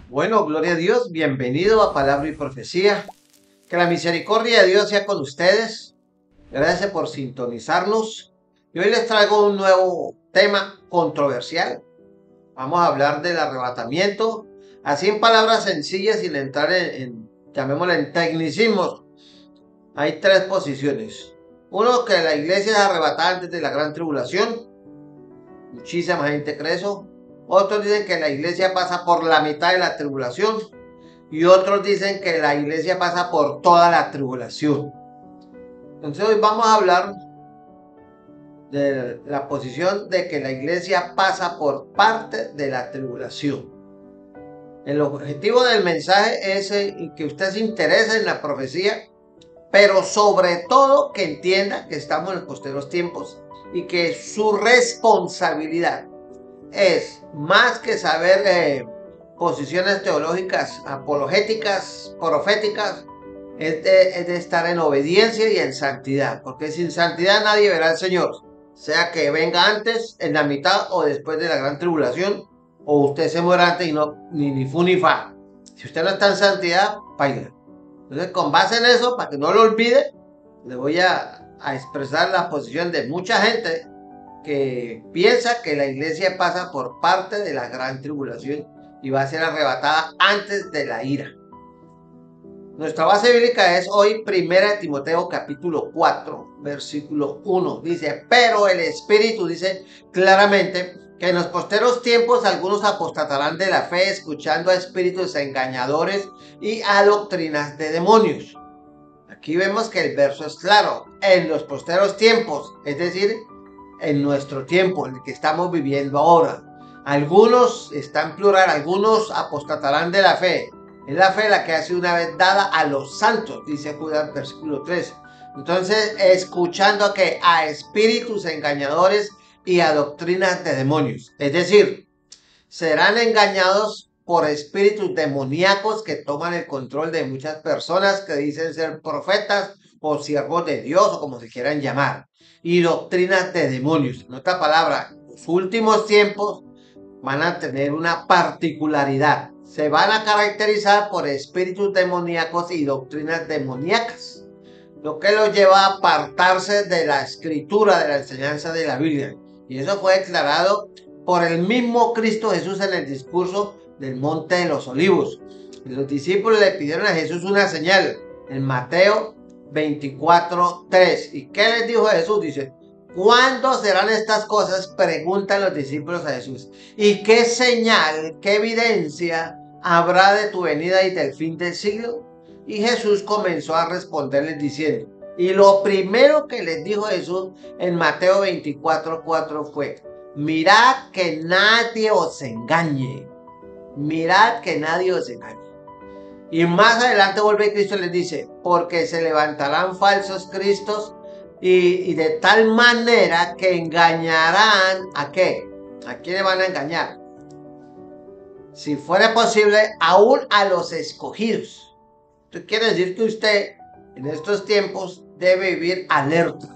Bueno, gloria a Dios, bienvenido a Palabra y Profecía. Que la misericordia de Dios sea con ustedes. Gracias por sintonizarnos. Y hoy les traigo un nuevo tema controversial. Vamos a hablar del arrebatamiento, así en palabras sencillas, sin entrar llamémosle, en tecnicismos. Hay tres posiciones. Uno, que la iglesia es arrebatada antes de la gran tribulación. Muchísima gente cree eso. Otros dicen que la iglesia pasa por la mitad de la tribulación. Y otros dicen que la iglesia pasa por toda la tribulación. Entonces hoy vamos a hablar de la posición de que la iglesia pasa por parte de la tribulación. El objetivo del mensaje es que usted se interese en la profecía, pero sobre todo que entienda que estamos en los postreros tiempos y que su responsabilidad es más que saber posiciones teológicas, apologéticas, proféticas, es de estar en obediencia y en santidad, porque sin santidad nadie verá al Señor, sea que venga antes, en la mitad o después de la gran tribulación, o usted se muera antes y no, ni fu ni fa. Si usted no está en santidad, baila. Entonces, con base en eso, para que no lo olvide, le voy a expresar la posición de mucha gente que piensa que la iglesia pasa por parte de la gran tribulación y va a ser arrebatada antes de la ira. Nuestra base bíblica es hoy 1 Timoteo capítulo 4, versículo 1. Dice, pero el Espíritu dice claramente que en los posteros tiempos algunos apostatarán de la fe, escuchando a espíritus engañadores y a doctrinas de demonios. Aquí vemos que el verso es claro, en los posteros tiempos, es decir, en nuestro tiempo, en el que estamos viviendo ahora. Algunos, está en plural, algunos apostatarán de la fe. Es la fe la que ha sido una vez dada a los santos, dice Judas, versículo 3. Entonces, escuchando a espíritus engañadores y a doctrinas de demonios. Es decir, serán engañados por espíritus demoníacos que toman el control de muchas personas que dicen ser profetas o siervos de Dios o como se quieran llamar. Y doctrinas de demonios. En otra palabra, los últimos tiempos van a tener una particularidad. Se van a caracterizar por espíritus demoníacos y doctrinas demoníacas, lo que los lleva a apartarse de la escritura, de la enseñanza de la Biblia. Y eso fue declarado por el mismo Cristo Jesús en el discurso del Monte de los Olivos. Y los discípulos le pidieron a Jesús una señal en Mateo 24:3. ¿Y qué les dijo Jesús? Dice, ¿cuándo serán estas cosas? Preguntan los discípulos a Jesús. ¿Y qué señal, qué evidencia habrá de tu venida y del fin del siglo? Y Jesús comenzó a responderles diciendo, y lo primero que les dijo Jesús en Mateo 24:4 fue, mirad que nadie os engañe. Mirad que nadie os engañe. Y más adelante vuelve Cristo y les dice, porque se levantarán falsos cristos y de tal manera que engañarán ¿a qué? ¿A quién van a engañar? Si fuera posible, aún a los escogidos. Esto quiere decir que usted en estos tiempos debe vivir alerta,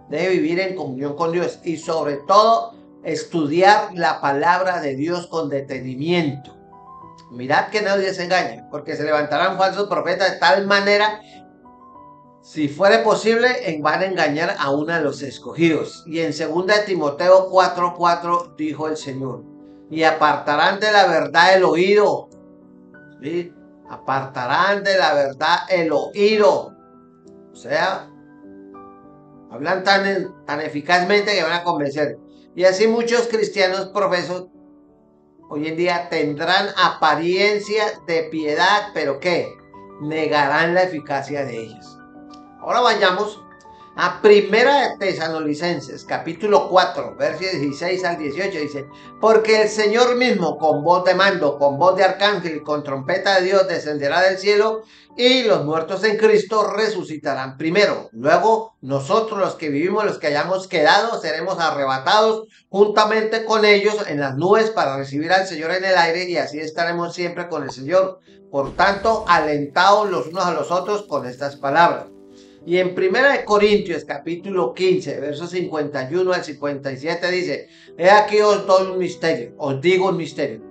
debe vivir en comunión con Dios y sobre todo estudiar la palabra de Dios con detenimiento. Mirad que nadie se engañe, porque se levantarán falsos profetas de tal manera, si fuera posible, van a engañar aún a los escogidos. Y en 2 Timoteo 4:4 dijo el Señor, y apartarán de la verdad el oído. ¿Sí? Apartarán de la verdad el oído. O sea, hablan tan eficazmente que van a convencer. Y así muchos cristianos profesos hoy en día tendrán apariencia de piedad, pero ¿qué? Negarán la eficacia de ellas. Ahora vayamos A Primera de Tesalonicenses, capítulo 4, versos 16 al 18, dice: porque el Señor mismo, con voz de mando, con voz de arcángel y con trompeta de Dios, descenderá del cielo, y los muertos en Cristo resucitarán primero. Luego, nosotros los que vivimos, los que hayamos quedado, seremos arrebatados juntamente con ellos en las nubes para recibir al Señor en el aire, y así estaremos siempre con el Señor. Por tanto, alentaos los unos a los otros con estas palabras. Y en 1 Corintios capítulo 15, versos 51 al 57 dice: he aquí os doy un misterio, os digo un misterio.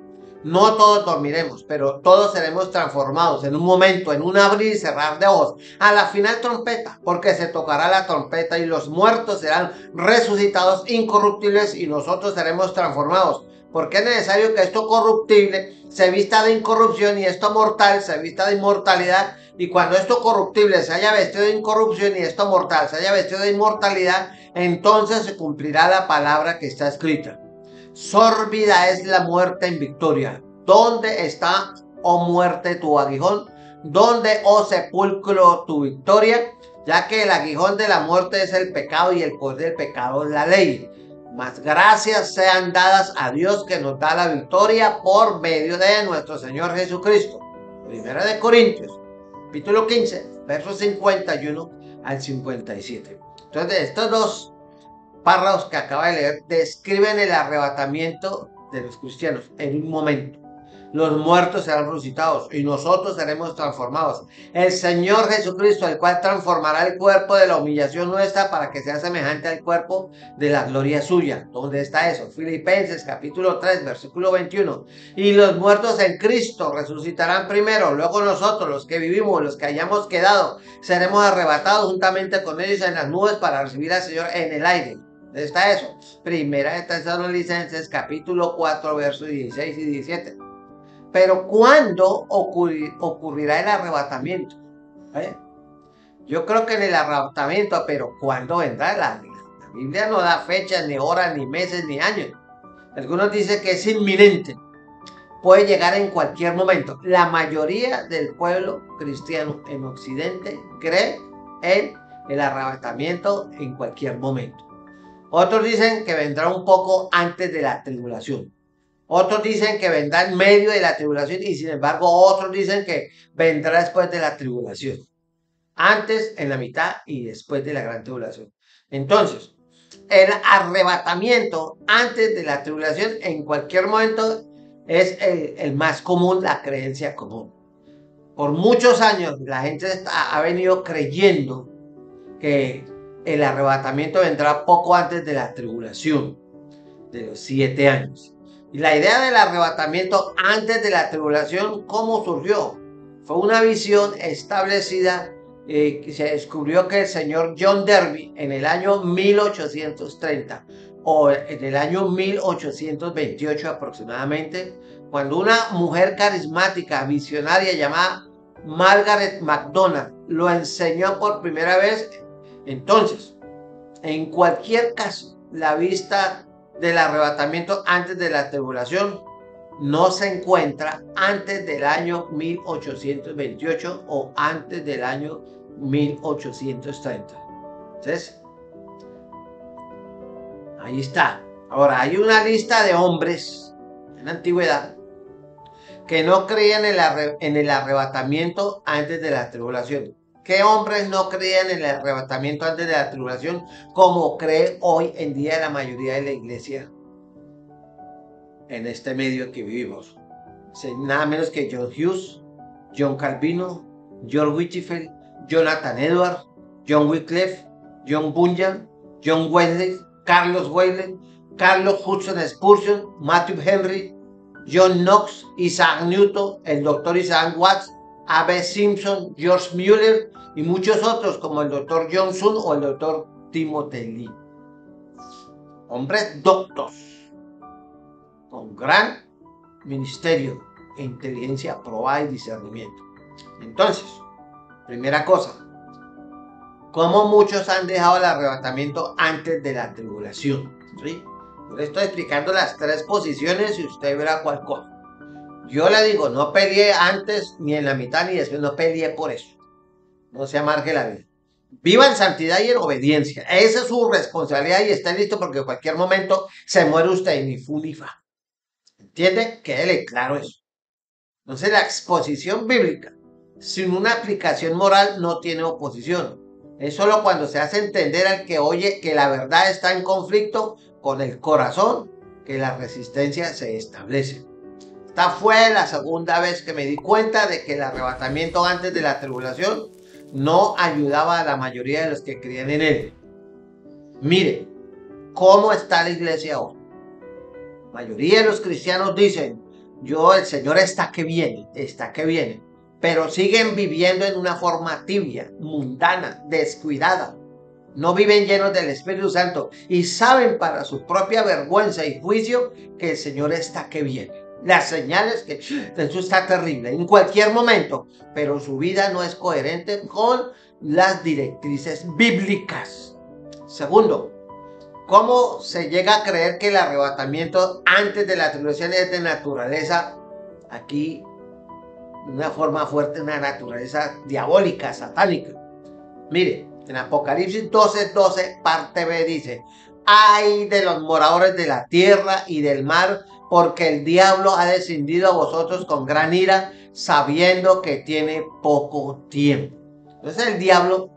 No todos dormiremos, pero todos seremos transformados en un momento, en un abrir y cerrar de ojos, a la final trompeta, porque se tocará la trompeta y los muertos serán resucitados incorruptibles y nosotros seremos transformados. Porque es necesario que esto corruptible se vista de incorrupción y esto mortal se vista de inmortalidad. Y cuando esto corruptible se haya vestido de incorrupción y esto mortal se haya vestido de inmortalidad, entonces se cumplirá la palabra que está escrita: sórbida es la muerte en victoria. ¿Dónde está, oh muerte, tu aguijón? ¿Dónde, oh sepulcro, tu victoria? Ya que el aguijón de la muerte es el pecado y el poder del pecado es la ley. Mas gracias sean dadas a Dios que nos da la victoria por medio de nuestro Señor Jesucristo. Primera de Corintios capítulo 15, versos 51 al 57. Entonces, estos dos párrafos que acaba de leer describen el arrebatamiento de los cristianos en un momento. Los muertos serán resucitados y nosotros seremos transformados. El Señor Jesucristo, el cual transformará el cuerpo de la humillación nuestra para que sea semejante al cuerpo de la gloria suya. ¿Dónde está eso? Filipenses capítulo 3, versículo 21. Y los muertos en Cristo resucitarán primero, luego nosotros, los que vivimos, los que hayamos quedado, seremos arrebatados juntamente con ellos en las nubes para recibir al Señor en el aire. ¿Dónde está eso? Primera de Tesalonicenses capítulo 4, versos 16 y 17. Pero ¿cuándo ocurrirá el arrebatamiento? Yo creo que en el arrebatamiento, pero ¿cuándo vendrá? La Biblia no da fechas, ni horas, ni meses, ni años. Algunos dicen que es inminente. Puede llegar en cualquier momento. La mayoría del pueblo cristiano en Occidente cree en el arrebatamiento en cualquier momento. Otros dicen que vendrá un poco antes de la tribulación. Otros dicen que vendrá en medio de la tribulación y sin embargo otros dicen que vendrá después de la tribulación. Antes, en la mitad y después de la gran tribulación. Entonces, el arrebatamiento antes de la tribulación en cualquier momento es el más común, la creencia común. Por muchos años la gente ha venido creyendo que el arrebatamiento vendrá poco antes de la tribulación, de los 7 años. Y la idea del arrebatamiento antes de la tribulación, ¿cómo surgió? Fue una visión establecida que se descubrió que el señor John Derby en el año 1830 o en el año 1828 aproximadamente, cuando una mujer carismática, visionaria llamada Margaret MacDonald lo enseñó por primera vez. Entonces, en cualquier caso, la vista del arrebatamiento antes de la tribulación no se encuentra antes del año 1828 o antes del año 1830. Entonces, ahí está. Ahora, hay una lista de hombres en la antigüedad que no creían en el arrebatamiento antes de la tribulación. ¿Qué hombres no creían en el arrebatamiento antes de la tribulación como cree hoy en día la mayoría de la iglesia en este medio que vivimos? Nada menos que John Hughes, John Calvino, George Whitefield, Jonathan Edwards, John Wycliffe, John Bunyan, John Wesley, Carlos Wesley, Carlos Hudson Spurgeon, Matthew Henry, John Knox, Isaac Newton, el doctor Isaac Watts, A.B. Simpson, George Mueller y muchos otros como el doctor Johnson o el doctor Timothy Lee. Hombres doctos con gran ministerio e inteligencia probada y discernimiento. Entonces, primera cosa, ¿cómo muchos han dejado el arrebatamiento antes de la tribulación? ¿Sí? Yo le estoy explicando las 3 posiciones y usted verá cuál coge. Yo le digo, no peleé antes, ni en la mitad, ni después, no peleé por eso. No se amargue la vida. Viva en santidad y en obediencia. Esa es su responsabilidad y esté listo porque en cualquier momento se muere usted y ni fu ni fa. ¿Entiende? Quédele claro eso. Entonces la exposición bíblica sin una aplicación moral no tiene oposición. Es solo cuando se hace entender al que oye que la verdad está en conflicto con el corazón que la resistencia se establece. Esta fue la segunda vez que me di cuenta de que el arrebatamiento antes de la tribulación no ayudaba a la mayoría de los que creían en él. Mire, ¿cómo está la iglesia hoy? La mayoría de los cristianos dicen, el Señor está que viene, pero siguen viviendo en una forma tibia, mundana, descuidada. No viven llenos del Espíritu Santo y saben para su propia vergüenza y juicio que el Señor está que viene. Las señales que eso está terrible en cualquier momento, pero su vida no es coherente con las directrices bíblicas. Segundo, ¿cómo se llega a creer que el arrebatamiento antes de la tribulación es de naturaleza? Aquí, de una forma fuerte, una naturaleza diabólica, satánica. Mire, en Apocalipsis 12:12, parte B dice, ay de los moradores de la tierra y del mar, porque el diablo ha descendido a vosotros con gran ira, sabiendo que tiene poco tiempo. Entonces el diablo,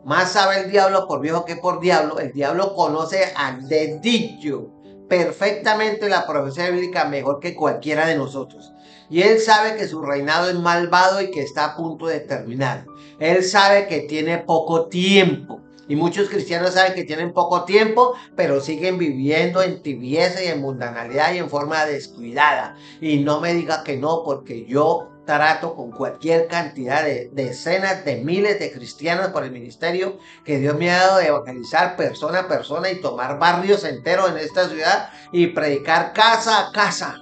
más sabe el diablo por viejo que por diablo, el diablo conoce al dedillo perfectamente la profecía bíblica mejor que cualquiera de nosotros. Y él sabe que su reinado es malvado y que está a punto de terminar. Él sabe que tiene poco tiempo. Y muchos cristianos saben que tienen poco tiempo, pero siguen viviendo en tibieza y en mundanalidad y en forma descuidada. Y no me diga que no, porque yo trato con cualquier cantidad de decenas de miles de cristianos por el ministerio que Dios me ha dado de evangelizar persona a persona y tomar barrios enteros en esta ciudad y predicar casa a casa.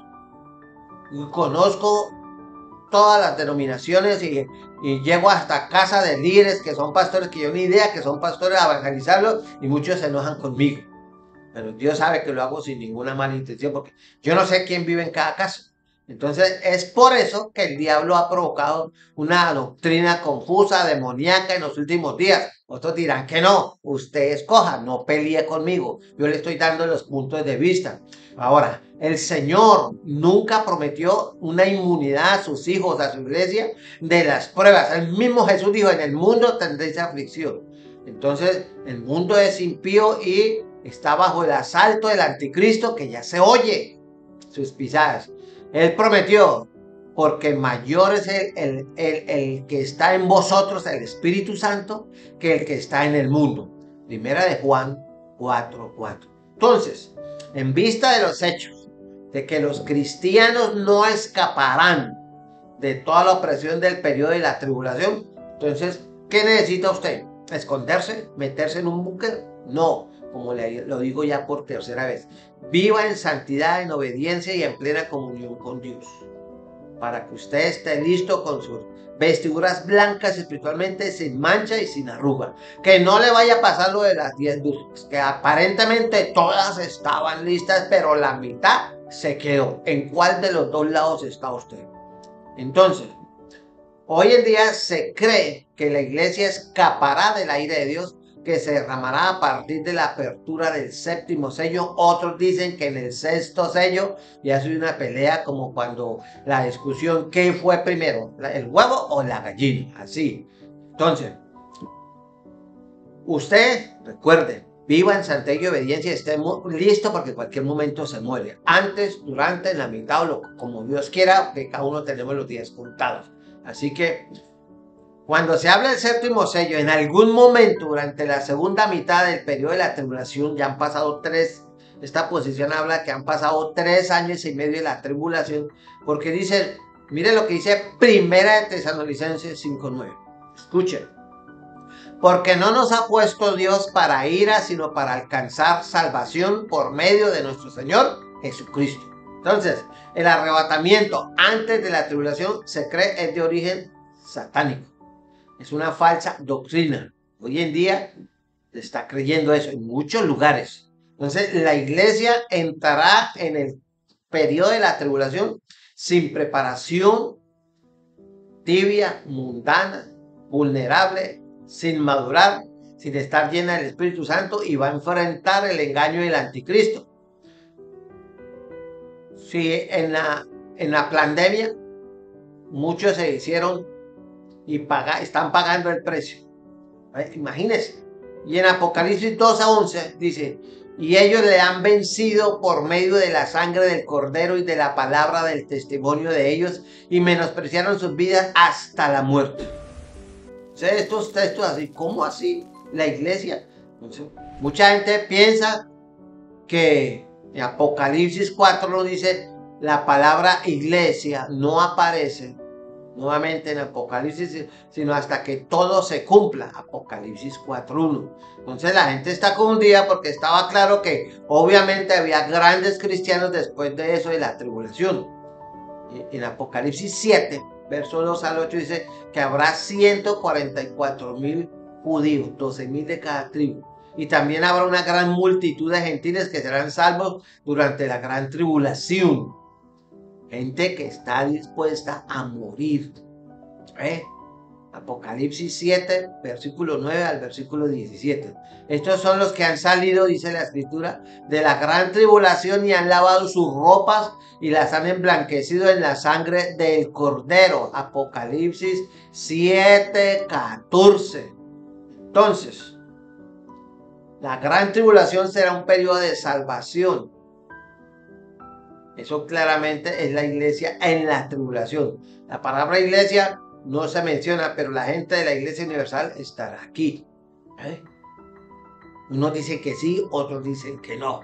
Y conozco todas las denominaciones y llego hasta casa de líderes que son pastores que yo ni idea que son pastores a evangelizarlos y muchos se enojan conmigo. Pero Dios sabe que lo hago sin ninguna mala intención porque yo no sé quién vive en cada casa. Entonces es por eso que el diablo ha provocado una doctrina confusa, demoníaca en los últimos días. Otros dirán que no, usted escoja, no pelee conmigo. Yo le estoy dando los puntos de vista. Ahora, el Señor nunca prometió una inmunidad a sus hijos, a su iglesia, de las pruebas. El mismo Jesús dijo, en el mundo tendréis aflicción. Entonces, el mundo es impío y está bajo el asalto del anticristo que ya se oye sus pisadas. Él prometió, porque mayor es el que está en vosotros, el Espíritu Santo, que el que está en el mundo. Primera de Juan 4:4. Entonces, en vista de los hechos, de que los cristianos no escaparán de toda la opresión del periodo de la tribulación, entonces, ¿qué necesita usted? ¿Esconderse? ¿Meterse en un búnker? No, como lo digo ya por tercera vez. Viva en santidad, en obediencia y en plena comunión con Dios. Para que usted esté listo con sus vestiduras blancas espiritualmente, sin mancha y sin arruga. Que no le vaya a pasar lo de las 10 luces, que aparentemente todas estaban listas, pero la mitad se quedó. ¿En cuál de los dos lados está usted? Entonces, hoy en día se cree que la iglesia escapará del aire de Dios que se derramará a partir de la apertura del séptimo sello. Otros dicen que en el sexto sello ya soy una pelea como cuando la discusión, ¿qué fue primero? ¿El huevo o la gallina? Así. Entonces, usted, recuerde, viva en santidad y obediencia y esté listo porque en cualquier momento se muere. Antes, durante, en la mitad o como Dios quiera, que cada uno tenemos los días contados. Así que cuando se habla del séptimo sello, en algún momento durante la segunda mitad del periodo de la tribulación, ya han pasado esta posición habla que han pasado 3 años y medio de la tribulación, porque dice, mire lo que dice Primera de Tesalonicenses 5:9. Escuchen. Porque no nos ha puesto Dios para ira, sino para alcanzar salvación por medio de nuestro Señor Jesucristo. Entonces, el arrebatamiento antes de la tribulación se cree es de origen satánico. Es una falsa doctrina. Hoy en día se está creyendo eso en muchos lugares. Entonces, la iglesia entrará en el periodo de la tribulación sin preparación, tibia, mundana, vulnerable, sin madurar sin estar llena del Espíritu Santo y va a enfrentar el engaño del anticristo. Si en la pandemia muchos se hicieron y están pagando el precio. Imagínense. Y en Apocalipsis 2:11 dice, y ellos le han vencido por medio de la sangre del Cordero y de la palabra del testimonio de ellos, y menospreciaron sus vidas hasta la muerte. O sea, estos textos así, ¿cómo así? La iglesia. Entonces, mucha gente piensa que en Apocalipsis 4 lo dice, la palabra iglesia no aparece nuevamente en Apocalipsis, sino hasta que todo se cumpla. Apocalipsis 4:1. Entonces la gente está confundida porque estaba claro que obviamente había grandes cristianos después de eso, de la tribulación. En Apocalipsis 7, verso 2 al 8 dice que habrá 144,000 judíos, 12,000 de cada tribu. Y también habrá una gran multitud de gentiles que serán salvos durante la gran tribulación. Gente que está dispuesta a morir. Apocalipsis 7, versículo 9 al versículo 17. Estos son los que han salido, dice la escritura, de la gran tribulación y han lavado sus ropas y las han emblanquecido en la sangre del Cordero. Apocalipsis 7, 14. Entonces, la gran tribulación será un periodo de salvación. Eso claramente es la iglesia en la tribulación. La palabra iglesia no se menciona, pero la gente de la iglesia universal estará aquí. Unos dicen que sí, otros dicen que no.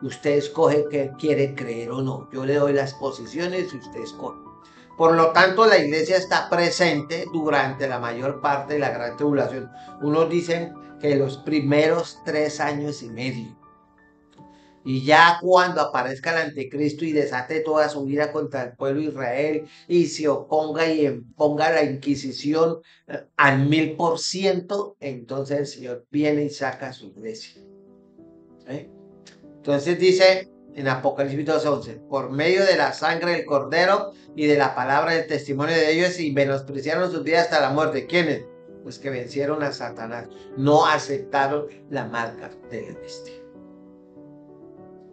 Usted escoge qué quiere creer o no. Yo le doy las posiciones y usted escoge. Por lo tanto, la iglesia está presente durante la mayor parte de la gran tribulación. Unos dicen que los primeros 3 años y medio. Y ya cuando aparezca el anticristo y desate toda su ira contra el pueblo de Israel y se oponga y imponga la Inquisición al 1000%, entonces el Señor viene y saca a su iglesia. Entonces dice en Apocalipsis 2:11, por medio de la sangre del Cordero y de la palabra del testimonio de ellos, y menospreciaron sus vidas hasta la muerte. ¿Quiénes? Pues que vencieron a Satanás, no aceptaron la marca de la bestia.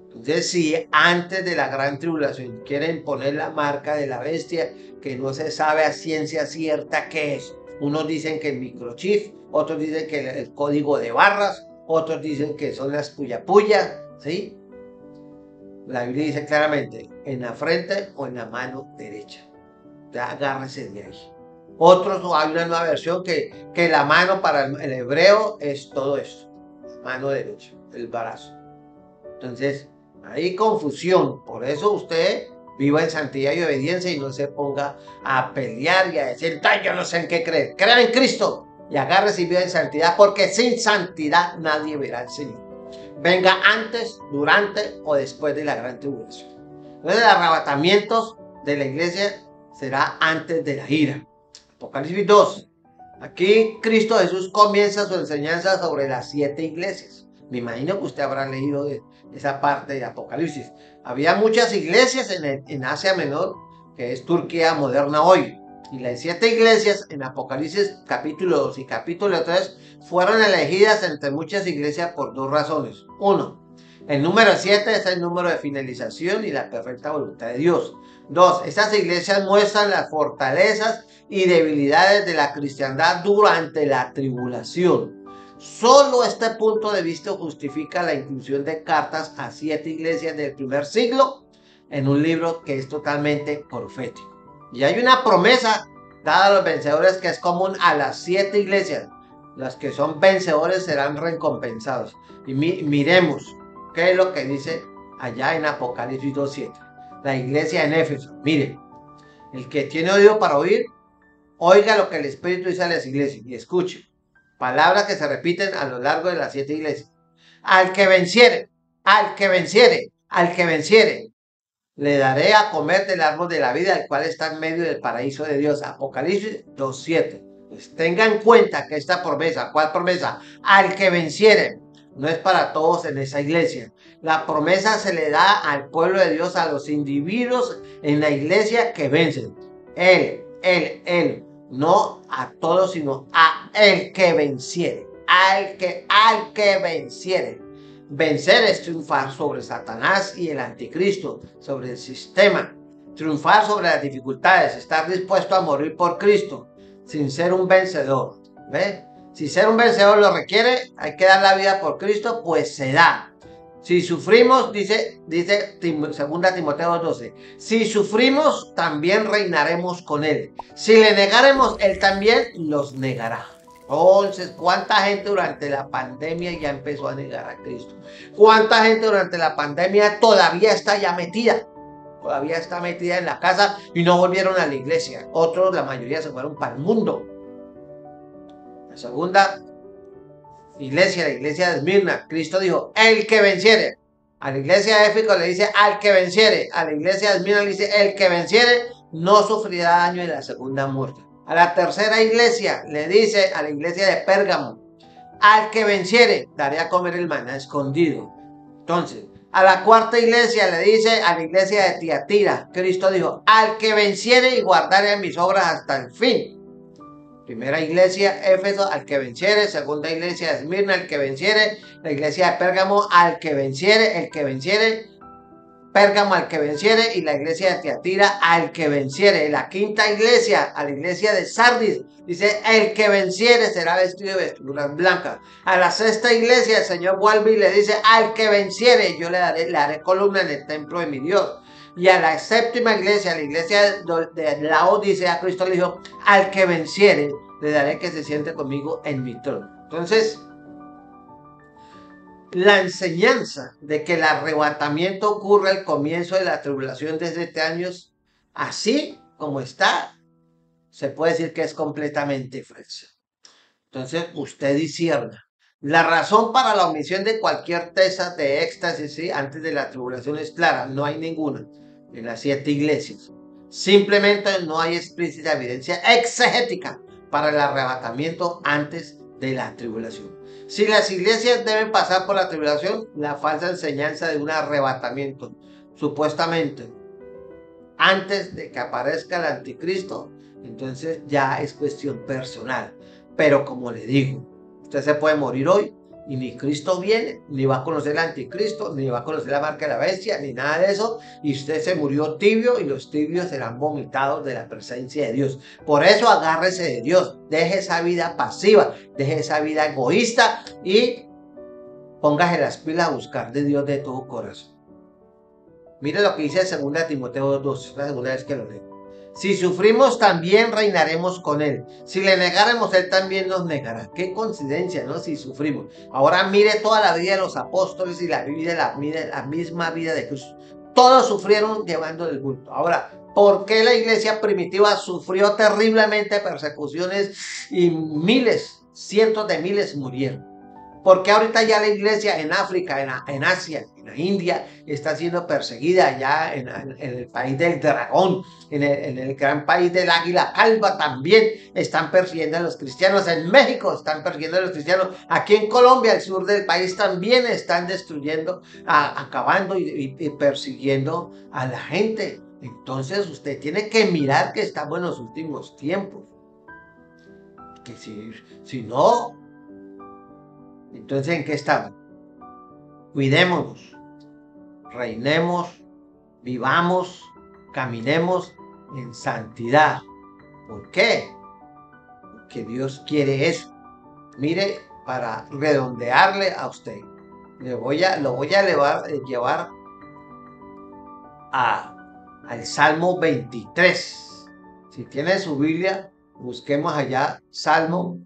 Entonces, si antes de la gran tribulación quieren poner la marca de la bestia, que no se sabe a ciencia cierta qué es. Unos dicen que el microchip, otros dicen que el código de barras, otros dicen que son las puyapuyas, ¿sí? La Biblia dice claramente, en la frente o en la mano derecha. Ya agárrese de ahí. Otros, hay una nueva versión que la mano para el hebreo es todo esto. Mano derecha, el brazo. Entonces, hay confusión. Por eso usted viva en santidad y obediencia y no se ponga a pelear y a decir, yo no sé en qué creer. Crea en Cristo y agárrese y viva en santidad, porque sin santidad nadie verá al Señor. Venga antes, durante o después de la gran tribulación. Entonces, el arrebatamiento de la iglesia será antes de la ira. Apocalipsis 2. Aquí Cristo Jesús comienza su enseñanza sobre las 7 iglesias. Me imagino que usted habrá leído esa parte de Apocalipsis. Había muchas iglesias en Asia Menor, que es Turquía moderna hoy. Y las 7 iglesias en Apocalipsis capítulo 2 y capítulo 3 fueron elegidas entre muchas iglesias por 2 razones. 1. El número 7 es el número de finalización y la perfecta voluntad de Dios. 2. Estas iglesias muestran las fortalezas y debilidades de la cristiandad durante la tribulación. Solo este punto de vista justifica la inclusión de cartas a 7 iglesias del primer siglo en un libro que es totalmente profético. Y hay una promesa dada a los vencedores que es común a las 7 iglesias. Los que son vencedores serán recompensados. Y miremos qué es lo que dice allá en Apocalipsis 2:7. La iglesia en Éfeso. Mire, el que tiene oído para oír, oiga lo que el Espíritu dice a las iglesias y escuche. Palabras que se repiten a lo largo de las 7 iglesias. Al que venciere, al que venciere, al que venciere, le daré a comer del árbol de la vida, el cual está en medio del paraíso de Dios. Apocalipsis 2:7. Pues tenga en cuenta que esta promesa, ¿cuál promesa? Al que venciere, no es para todos en esa iglesia. La promesa se le da al pueblo de Dios, a los individuos en la iglesia que vencen. Él, No a todos, sino a el que venciere. Al que venciere. Vencer es triunfar sobre Satanás y el anticristo, sobre el sistema. Triunfar sobre las dificultades, estar dispuesto a morir por Cristo, sin ser un vencedor. ¿Ve? Si ser un vencedor lo requiere, hay que dar la vida por Cristo, pues se da. Si sufrimos, dice 2 Timoteo 12, si sufrimos, también reinaremos con Él. Si le negaremos, Él también los negará. Entonces, ¿cuánta gente durante la pandemia ya empezó a negar a Cristo? ¿Cuánta gente durante la pandemia todavía está ya metida? Todavía está metida en la casa y no volvieron a la iglesia. Otros, la mayoría, se fueron para el mundo. La segunda iglesia, la iglesia de Esmirna, Cristo dijo, el que venciere. A la iglesia de Éfeso le dice, al que venciere. A la iglesia de Esmirna le dice, el que venciere no sufrirá daño en la segunda muerte. A la tercera iglesia le dice, a la iglesia de Pérgamo, al que venciere, daré a comer el maná escondido. Entonces, a la cuarta iglesia le dice, a la iglesia de Tiatira, Cristo dijo, al que venciere y guardare mis obras hasta el fin. Primera iglesia, Éfeso, al que venciere. Segunda iglesia, Esmirna, al que venciere. La iglesia de Pérgamo, al que venciere, el que venciere. Pérgamo, al que venciere. Y la iglesia de Tiatira, al que venciere. La quinta iglesia, a la iglesia de Sardis, dice, el que venciere será vestido de vestiduras blancas. A la sexta iglesia, el Señor vuelve y le dice, al que venciere, yo le haré columna en el templo de mi Dios. Y a la séptima iglesia, a la iglesia de Laodicea, Cristo le dijo, al que venciere, le daré que se siente conmigo en mi trono. Entonces, la enseñanza de que el arrebatamiento ocurre al comienzo de la tribulación de 7 años, así como está, se puede decir que es completamente falsa. Entonces, usted discierna. La razón para la omisión de cualquier tesa de éxtasis, ¿sí?, antes de la tribulación es clara, no hay ninguna en las 7 iglesias. Simplemente no hay explícita evidencia exegética para el arrebatamiento antes de la tribulación. Si las iglesias deben pasar por la tribulación, la falsa enseñanza de un arrebatamiento, supuestamente, antes de que aparezca el anticristo, entonces ya es cuestión personal. Pero como le digo, usted se puede morir hoy y ni Cristo viene, ni va a conocer el anticristo, ni va a conocer la marca de la bestia, ni nada de eso, y usted se murió tibio y los tibios serán vomitados de la presencia de Dios. Por eso agárrese de Dios, deje esa vida pasiva, deje esa vida egoísta y póngase las pilas a buscar de Dios de todo corazón. Mire lo que dice 2 Timoteo 2, la segunda vez que lo leo. Si sufrimos, también reinaremos con Él. Si le negáremos, Él también nos negará. Qué coincidencia, ¿no? Si sufrimos. Ahora mire toda la vida de los apóstoles y la misma vida de Jesús. Todos sufrieron llevando el bulto. Ahora, ¿por qué la iglesia primitiva sufrió terriblemente persecuciones y miles, cientos de miles murieron? Porque ahorita ya la iglesia en África, en Asia, en la India, está siendo perseguida ya en el país del dragón, en el gran país del águila calva también están persiguiendo a los cristianos, en México están persiguiendo a los cristianos, aquí en Colombia, al sur del país también están destruyendo, acabando y persiguiendo a la gente. Entonces usted tiene que mirar que estamos en los últimos tiempos. Que si no... Entonces, ¿en qué estamos? Cuidémonos, reinemos, vivamos, caminemos en santidad. ¿Por qué? Porque Dios quiere eso. Mire, para redondearle a usted, lo voy a llevar al Salmo 23. Si tiene su Biblia, busquemos allá Salmo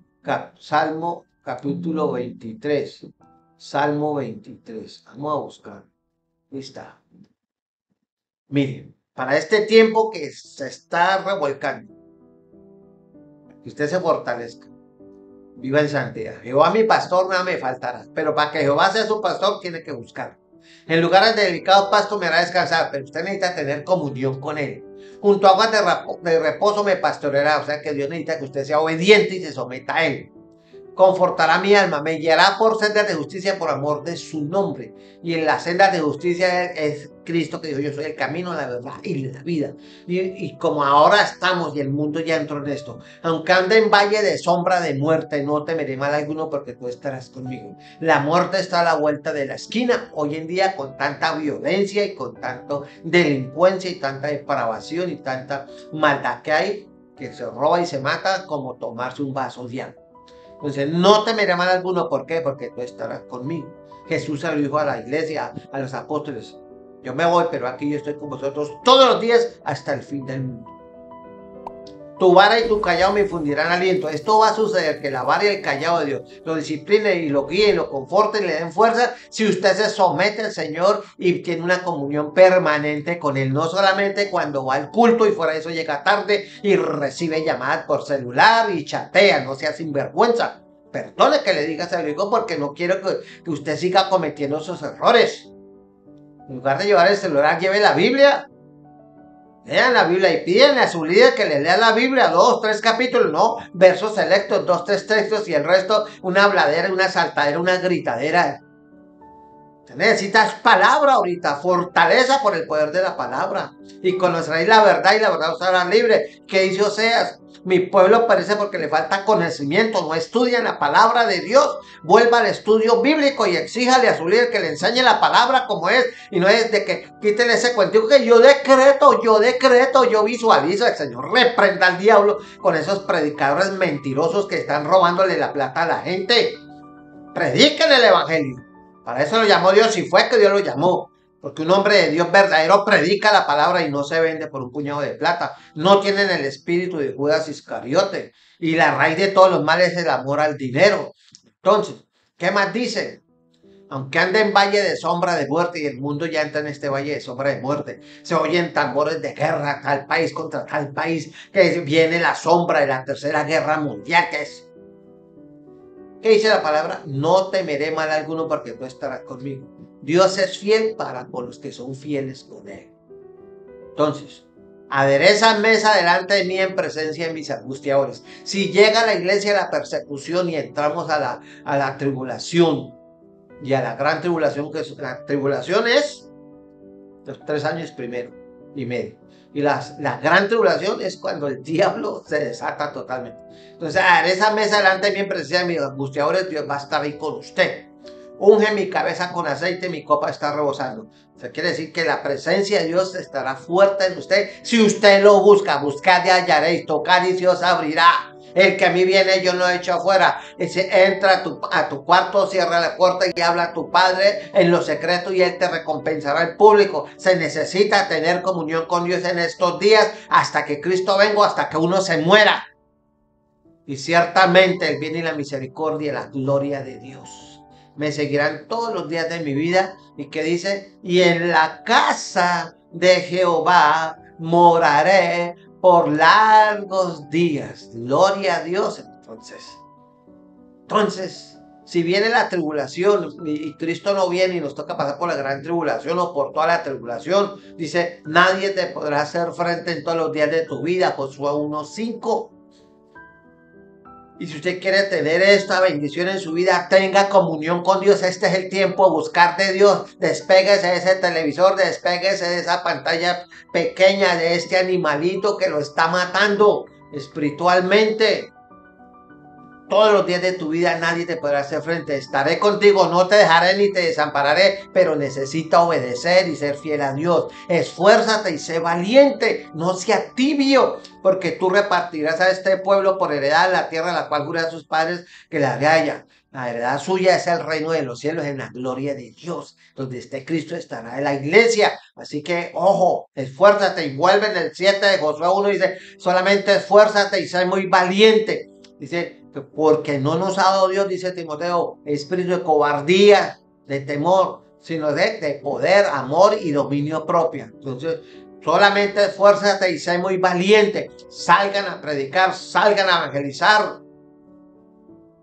capítulo 23, Salmo 23, vamos a buscar, ahí está. Miren, para este tiempo que se está revolcando, que usted se fortalezca, viva en santidad. Jehová mi pastor, nada me faltará, pero para que Jehová sea su pastor, tiene que buscar. En lugares de delicados pastos me hará descansar, pero usted necesita tener comunión con Él. Junto a aguas de reposo me pastoreará, o sea que Dios necesita que usted sea obediente y se someta a Él. confortará mi alma, me guiará por sendas de justicia por amor de su nombre. Y en las sendas de justicia es Cristo que dijo, yo soy el camino, la verdad y la vida. Y como ahora estamos y el mundo ya entró en esto, aunque ande en valle de sombra de muerte, no temeré mal alguno porque tú estarás conmigo. La muerte está a la vuelta de la esquina. Hoy en día con tanta violencia y con tanta delincuencia y tanta depravación y tanta maldad que hay, que se roba y se mata como tomarse un vaso de agua. Entonces, no temeré mal alguno. ¿Por qué? Porque tú estarás conmigo. Jesús se lo dijo a la iglesia, a los apóstoles. Yo me voy, pero aquí yo estoy con vosotros todos los días hasta el fin del mundo. Tu vara y tu callado me infundirán aliento. Esto va a suceder, que la vara y el callado de Dios lo disciplinen y lo guíen, lo conforten, le den fuerza, si usted se somete al Señor y tiene una comunión permanente con Él. No solamente cuando va al culto y fuera de eso llega tarde y recibe llamadas por celular y chatea, no sea sinvergüenza. Perdone que le diga, se lo digo porque no quiero que usted siga cometiendo esos errores. En lugar de llevar el celular, lleve la Biblia. Lean la Biblia y pídenle a su líder que le lea la Biblia, 2, 3 capítulos, no versos selectos, 2, 3 textos y el resto una habladera, una saltadera, una gritadera. Necesitas palabra ahorita, fortaleza por el poder de la palabra. Y conoceréis la verdad y la verdad os hará libre. ¿Qué dice Oseas? Mi pueblo perece porque le falta conocimiento, no estudian la palabra de Dios. Vuelva al estudio bíblico y exíjale a su líder que le enseñe la palabra como es. Y no es de que quítele ese cuentico que yo decreto, yo visualizo. El Señor reprenda al diablo con esos predicadores mentirosos que están robándole la plata a la gente. Prediquen el evangelio. Para eso lo llamó Dios, si fue que Dios lo llamó. Porque un hombre de Dios verdadero predica la palabra y no se vende por un puñado de plata. No tienen el espíritu de Judas Iscariote. Y la raíz de todos los males es el amor al dinero. Entonces, ¿qué más dice? Aunque ande en valle de sombra de muerte, y el mundo ya entra en este valle de sombra de muerte, se oyen tambores de guerra, tal país contra tal país, que viene la sombra de la tercera guerra mundial, que es... ¿Qué dice la palabra? No temeré mal alguno porque tú estarás conmigo. Dios es fiel para con los que son fieles con Él. Entonces, adereza mesa delante de mí en presencia de mis angustiadores. Si llega a la iglesia la persecución y entramos a la tribulación y a la gran tribulación, que es, la tribulación es los 3 años primero y medio. Y la gran tribulación es cuando el diablo se desata totalmente. Entonces, a esa mesa delante de mí en presencia de mis angustiadores, Dios va a estar ahí con usted. Unge mi cabeza con aceite, mi copa está rebosando. O sea, quiere decir que la presencia de Dios estará fuerte en usted. Si usted lo busca, buscad y hallaréis, tocad y se os abrirá. El que a mí viene yo no echo afuera. Entra a tu cuarto, cierra la puerta y habla a tu padre en lo secreto y él te recompensará en público. Se necesita tener comunión con Dios en estos días hasta que Cristo venga, hasta que uno se muera. Y ciertamente el bien y la misericordia y la gloria de Dios me seguirán todos los días de mi vida. Y que dice, y en la casa de Jehová moraré por largos días. Gloria a Dios. Entonces, si viene la tribulación y Cristo no viene y nos toca pasar por la gran tribulación o por toda la tribulación, dice, nadie te podrá hacer frente en todos los días de tu vida. Josué 1:5. Y si usted quiere tener esta bendición en su vida, tenga comunión con Dios. Este es el tiempo de buscar de Dios. Despéguese de ese televisor, despéguese de esa pantalla pequeña, de este animalito que lo está matando espiritualmente. Todos los días de tu vida nadie te podrá hacer frente. Estaré contigo, no te dejaré ni te desampararé, pero necesita obedecer y ser fiel a Dios. Esfuérzate y sé valiente, no sea tibio, porque tú repartirás a este pueblo por heredad la tierra a la cual juró a sus padres que la haya. La heredad suya es el reino de los cielos en la gloria de Dios. Donde esté Cristo estará en la iglesia. Así que, ojo, esfuérzate y vuelve en el 7 de Josué 1. Dice, solamente esfuérzate y sé muy valiente. Dice, porque no nos ha dado Dios, dice Timoteo, espíritu de cobardía, de temor, sino de poder, amor y dominio propio. Entonces, solamente esfuérzate y sé muy valiente. Salgan a predicar, salgan a evangelizar.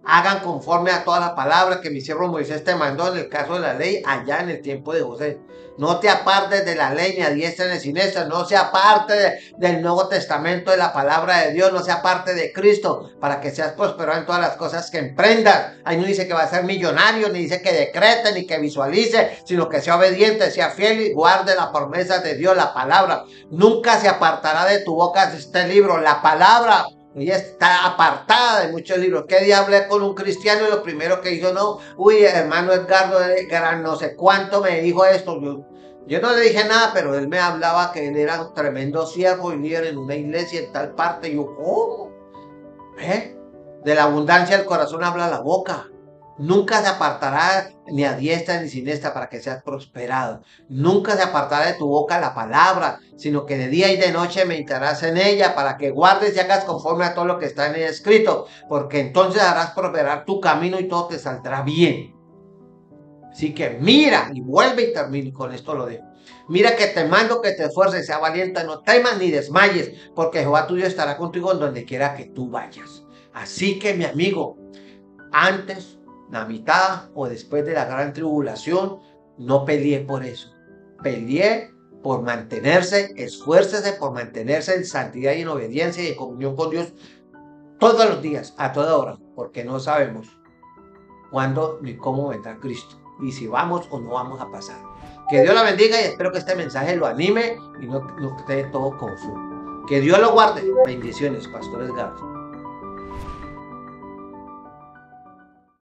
hagan conforme a todas las palabras que mi siervo Moisés te mandó en el caso de la ley allá en el tiempo de José. No te apartes de la ley ni a diestra ni a siniestra, no se aparte del Nuevo Testamento, de la palabra de Dios, no se aparte de Cristo, para que seas prosperado en todas las cosas que emprendas. Ahí no dice que va a ser millonario, ni dice que decrete, ni que visualice, sino que sea obediente, sea fiel y guarde las promesas de Dios, la palabra. Nunca se apartará de tu boca este libro, la palabra. Ella está apartada de muchos libros. ¿Qué día hablé con un cristiano y lo primero que hizo, no? Uy, hermano Edgardo, no sé cuánto me dijo esto. Yo no le dije nada, pero él me hablaba que él era un tremendo siervo y líder en una iglesia en tal parte. Y yo, ¿cómo? De la abundancia del corazón habla la boca. Nunca se apartará ni a diestra ni siniestra para que seas prosperado. Nunca se apartará de tu boca la palabra, sino que de día y de noche meditarás en ella para que guardes y hagas conforme a todo lo que está en ella escrito, porque entonces harás prosperar tu camino y todo te saldrá bien. Así que mira y vuelve y termina, y con esto lo dejo. Mira que te mando que te esfuerces, sea valiente, no temas ni desmayes, porque Jehová tuyo estará contigo en donde quiera que tú vayas. Así que mi amigo, antes, la mitad o después de la gran tribulación, no peleé por eso. Peleé por mantenerse, esfuércese por mantenerse en santidad y en obediencia y en comunión con Dios todos los días, a toda hora, porque no sabemos cuándo ni cómo vendrá Cristo y si vamos o no vamos a pasar. Que Dios la bendiga y espero que este mensaje lo anime y no esté todo confuso. Que Dios lo guarde. Bendiciones, Pastor Edgardo.